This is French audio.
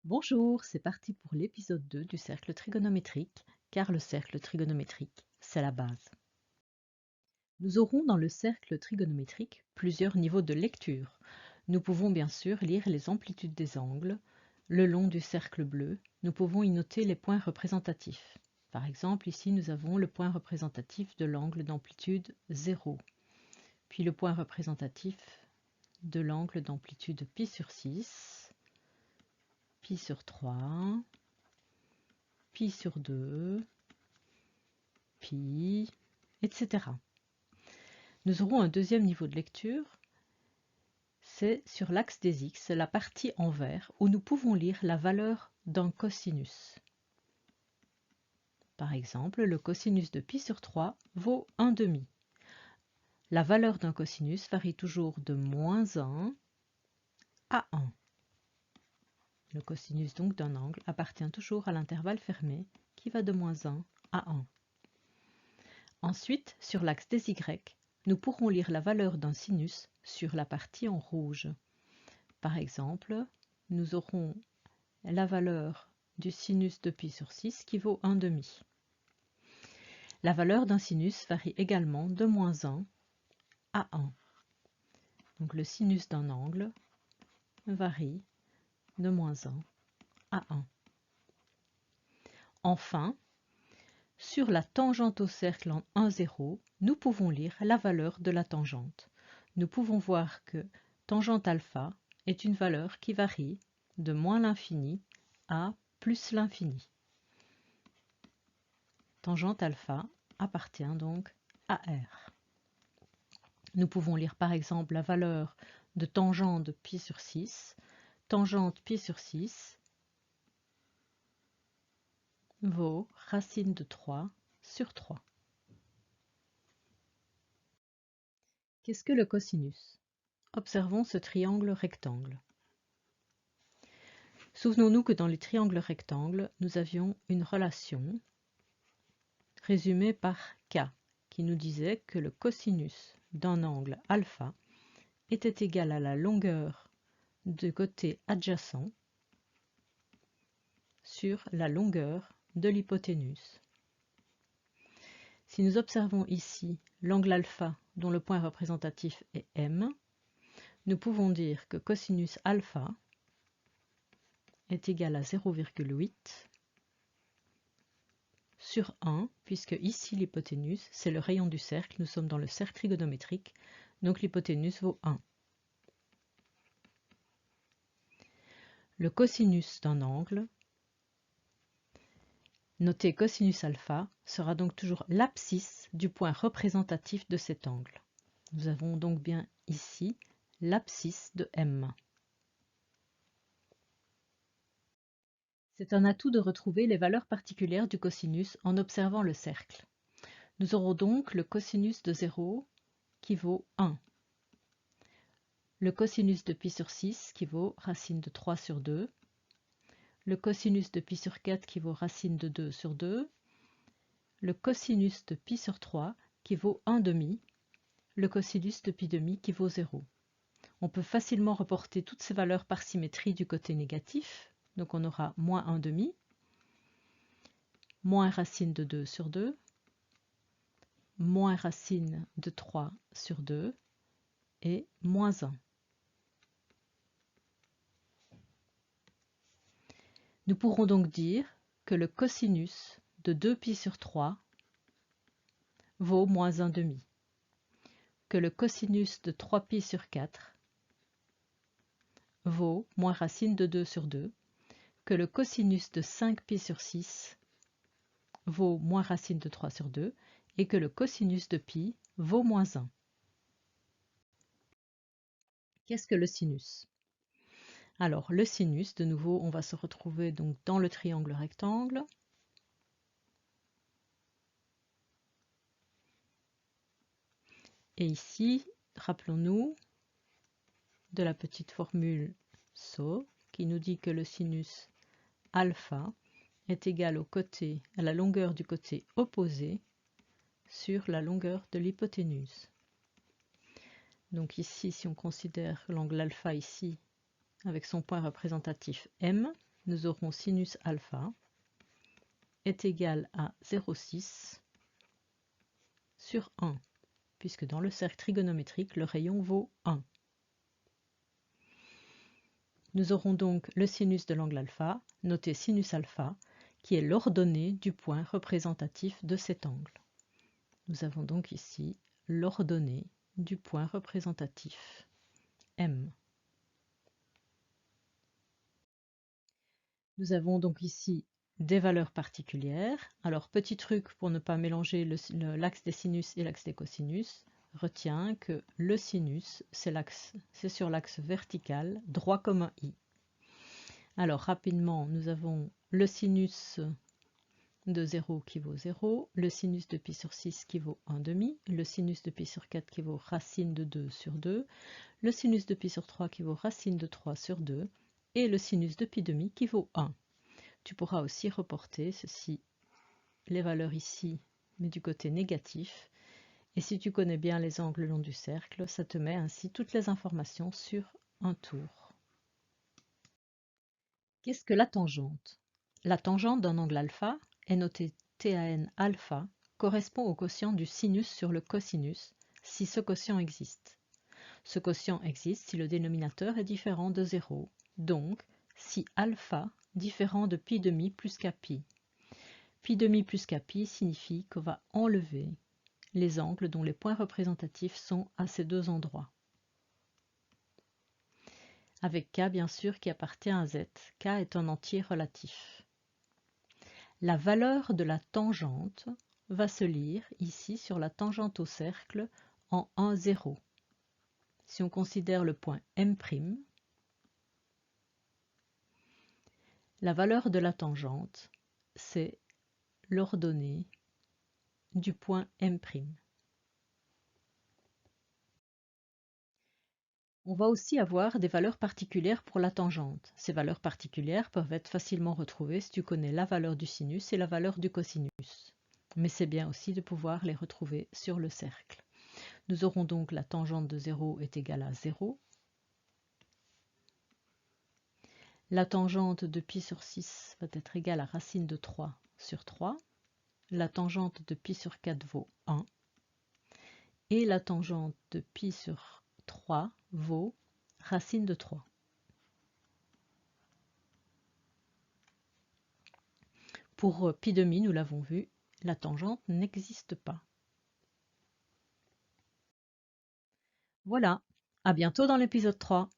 Bonjour, c'est parti pour l'épisode 2 du cercle trigonométrique, car le cercle trigonométrique, c'est la base. Nous aurons dans le cercle trigonométrique plusieurs niveaux de lecture. Nous pouvons bien sûr lire les amplitudes des angles. Le long du cercle bleu, nous pouvons y noter les points représentatifs. Par exemple, ici nous avons le point représentatif de l'angle d'amplitude 0, puis le point représentatif de l'angle d'amplitude π sur 6, π sur 3, π sur 2, pi, etc. Nous aurons un deuxième niveau de lecture, c'est sur l'axe des x, la partie en vert, où nous pouvons lire la valeur d'un cosinus. Par exemple, le cosinus de π sur 3 vaut 1/2. La valeur d'un cosinus varie toujours de -1 à 1. Le cosinus donc d'un angle appartient toujours à l'intervalle fermé qui va de -1 à 1. Ensuite, sur l'axe des y, nous pourrons lire la valeur d'un sinus sur la partie en rouge. Par exemple, nous aurons la valeur du sinus de π sur 6 qui vaut 1/2. La valeur d'un sinus varie également de -1 à 1. Donc le sinus d'un angle varie de -1 à 1. Enfin, sur la tangente au cercle en 1, 0, nous pouvons lire la valeur de la tangente. Nous pouvons voir que tangente alpha est une valeur qui varie de moins l'infini à plus l'infini. Tangente alpha appartient donc à R. Nous pouvons lire par exemple la valeur de tangente de π sur 6. Tangente π sur 6 vaut racine de 3 sur 3. Qu'est-ce que le cosinus? Observons ce triangle rectangle. Souvenons-nous que dans les triangles rectangles, nous avions une relation résumée par K, qui nous disait que le cosinus d'un angle alpha était égal à la longueur du côté adjacent sur la longueur de l'hypoténuse. Si nous observons ici l'angle alpha dont le point représentatif est M, nous pouvons dire que cosinus alpha est égal à 0,8 sur 1, puisque ici l'hypoténuse, c'est le rayon du cercle, nous sommes dans le cercle trigonométrique, donc l'hypoténuse vaut 1. Le cosinus d'un angle, noté cosinus alpha, sera donc toujours l'abscisse du point représentatif de cet angle. Nous avons donc bien ici l'abscisse de M. C'est un atout de retrouver les valeurs particulières du cosinus en observant le cercle. Nous aurons donc le cosinus de 0 qui vaut 1. Le cosinus de π sur 6 qui vaut racine de 3 sur 2. Le cosinus de π sur 4 qui vaut racine de 2 sur 2. Le cosinus de π sur 3 qui vaut 1/2. Le cosinus de π' qui vaut 0. On peut facilement reporter toutes ces valeurs par symétrie du côté négatif. Donc on aura moins 1/2, moins racine de 2 sur 2, moins racine de 3 sur 2 et moins 1. Nous pourrons donc dire que le cosinus de 2π sur 3 vaut moins 1/2, que le cosinus de 3π sur 4 vaut moins racine de 2 sur 2, que le cosinus de 5π sur 6 vaut moins racine de 3 sur 2 et que le cosinus de π vaut moins 1. Qu'est-ce que le sinus? Alors le sinus, de nouveau, on va se retrouver donc dans le triangle rectangle. Et ici, rappelons-nous de la petite formule SO qui nous dit que le sinus alpha est égal à la longueur du côté opposé sur la longueur de l'hypoténuse. Donc ici, si on considère l'angle alpha ici avec son point représentatif M, nous aurons sinus alpha est égal à 0,6 sur 1, puisque dans le cercle trigonométrique, le rayon vaut 1. Nous aurons donc le sinus de l'angle alpha, noté sinus alpha, qui est l'ordonnée du point représentatif de cet angle. Nous avons donc ici l'ordonnée du point représentatif, M. Nous avons donc ici des valeurs particulières. Alors, petit truc pour ne pas mélanger l'axe des sinus et l'axe des cosinus, retiens que le sinus, c'est sur l'axe vertical, droit comme un i. Alors, rapidement, nous avons le sinus de 0 qui vaut 0, le sinus de pi sur 6 qui vaut 1/2, le sinus de pi sur 4 qui vaut racine de 2 sur 2, le sinus de pi sur 3 qui vaut racine de 3 sur 2, et le sinus de pi demi qui vaut 1. Tu pourras aussi reporter ceci, les valeurs ici, mais du côté négatif. Et si tu connais bien les angles le long du cercle, ça te met ainsi toutes les informations sur un tour. Qu'est-ce que la tangente? La tangente d'un angle alpha est notée tan alpha, correspond au quotient du sinus sur le cosinus, si ce quotient existe. Ce quotient existe si le dénominateur est différent de 0, donc si alpha différent de pi demi plus k pi. Pi demi plus k pi signifie qu'on va enlever les angles dont les points représentatifs sont à ces deux endroits. Avec k bien sûr qui appartient à z, k est un entier relatif. La valeur de la tangente va se lire ici sur la tangente au cercle en 1, 0. Si on considère le point M', la valeur de la tangente, c'est l'ordonnée du point M'. On va aussi avoir des valeurs particulières pour la tangente. Ces valeurs particulières peuvent être facilement retrouvées si tu connais la valeur du sinus et la valeur du cosinus. Mais c'est bien aussi de pouvoir les retrouver sur le cercle. Nous aurons donc la tangente de 0 est égale à 0. La tangente de pi sur 6 va être égale à racine de 3 sur 3. La tangente de pi sur 4 vaut 1. Et la tangente de pi sur 3 vaut racine de 3. Pour pi demi, nous l'avons vu, la tangente n'existe pas. Voilà, à bientôt dans l'épisode 3.